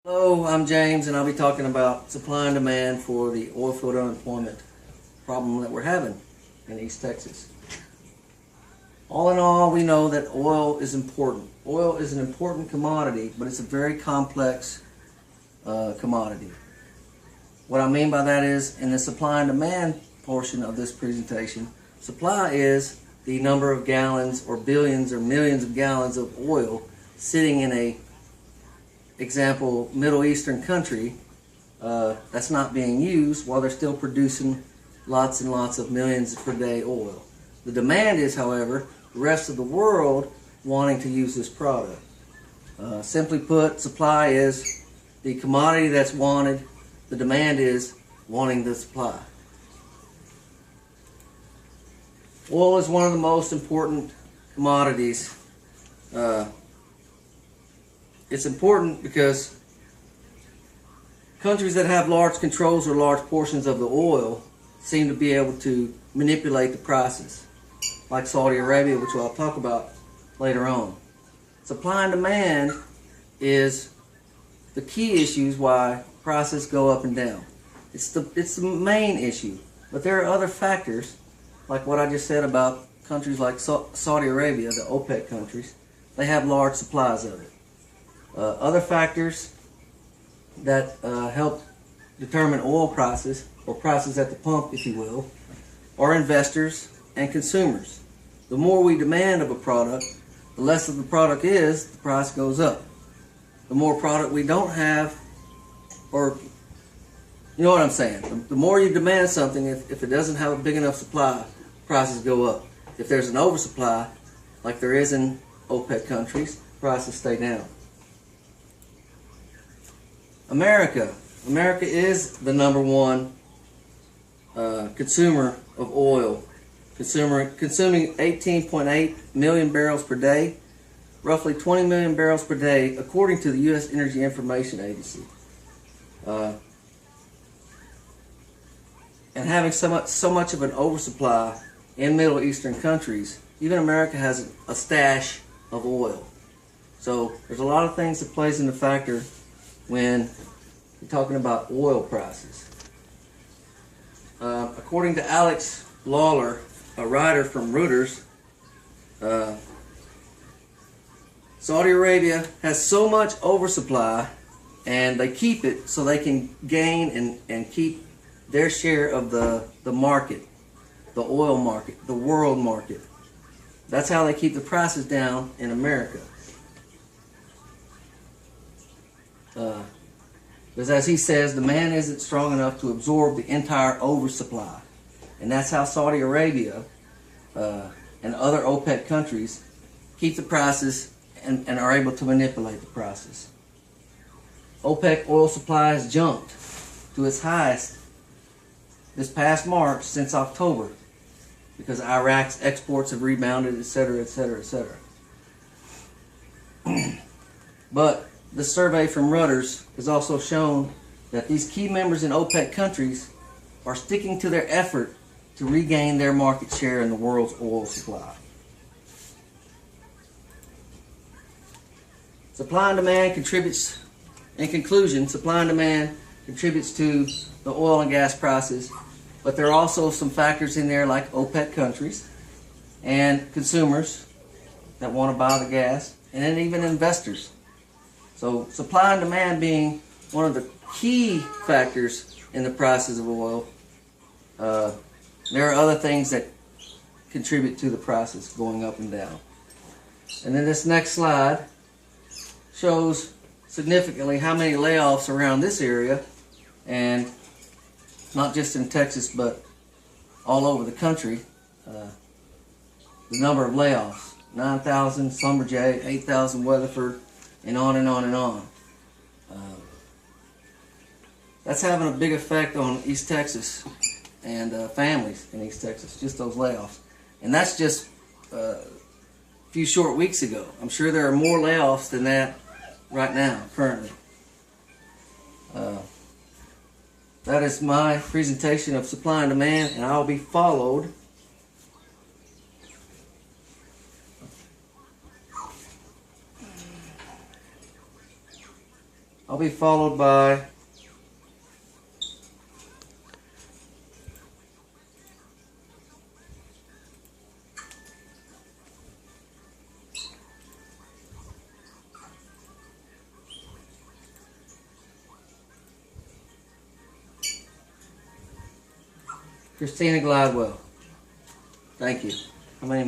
Hello, I'm James, and I'll be talking about supply and demand for the oilfield unemployment problem that we're having in East Texas. All in all, we know that oil is important. Oil is an important commodity, but it's a very complex commodity. What I mean by that is, in the supply and demand portion of this presentation, supply is the number of gallons or billions or millions of gallons of oil sitting in a example Middle Eastern country that's not being used while they're still producing lots and lots of millions per day oil. The demand is, however, the rest of the world wanting to use this product. Simply put, supply is the commodity that's wanted, the demand is wanting the supply. Oil is one of the most important commodities. It's important because countries that have large controls or large portions of the oil seem to be able to manipulate the prices, like Saudi Arabia, which I'll talk about later on. Supply and demand is the key issues why prices go up and down. It's the main issue, but there are other factors, like what I just said about countries like Saudi Arabia, the OPEC countries. They have large supplies of it. Other factors that help determine oil prices, or prices at the pump, if you will, are investors and consumers. The more we demand of a product, the less of the product is, the price goes up. The more product we don't have, or you know what I'm saying, the more you demand something, if it doesn't have a big enough supply, prices go up. If there's an oversupply, like there is in OPEC countries, prices stay down. America is the number one consumer of oil, consuming 18.8 million barrels per day, roughly 20 million barrels per day, according to the U.S. Energy Information Agency. And having so much of an oversupply in Middle Eastern countries, even America has a stash of oil. So there's a lot of things that plays into factor when you're talking about oil prices. According to Alex Lawler, a writer from Reuters, Saudi Arabia has so much oversupply, and they keep it so they can gain and keep their share of the market, the oil market, the world market. That's how they keep the prices down in America. Because as he says, demand isn't strong enough to absorb the entire oversupply. And that's how Saudi Arabia and other OPEC countries keep the prices and are able to manipulate the prices. OPEC oil supply has jumped to its highest this past March since October, because Iraq's exports have rebounded, etc., etc., etc. But the survey from Reuters has also shown that these key members in OPEC countries are sticking to their effort to regain their market share in the world's oil supply. Supply and demand contributes, in conclusion, supply and demand contributes to the oil and gas prices, but there are also some factors in there like OPEC countries and consumers that want to buy the gas, and then even investors. So supply and demand being one of the key factors in the prices of oil, there are other things that contribute to the prices going up and down. And then this next slide shows significantly how many layoffs around this area, and not just in Texas but all over the country. The number of layoffs, 9,000 Schlumberger, 8,000 Weatherford, and on and on and on. That's having a big effect on East Texas and families in East Texas, just those layoffs. And that's just a few short weeks ago. I'm sure there are more layoffs than that right now, currently. That is my presentation of supply and demand, and I'll be followed I'll be followed by Christina Gladwell. Thank you. How many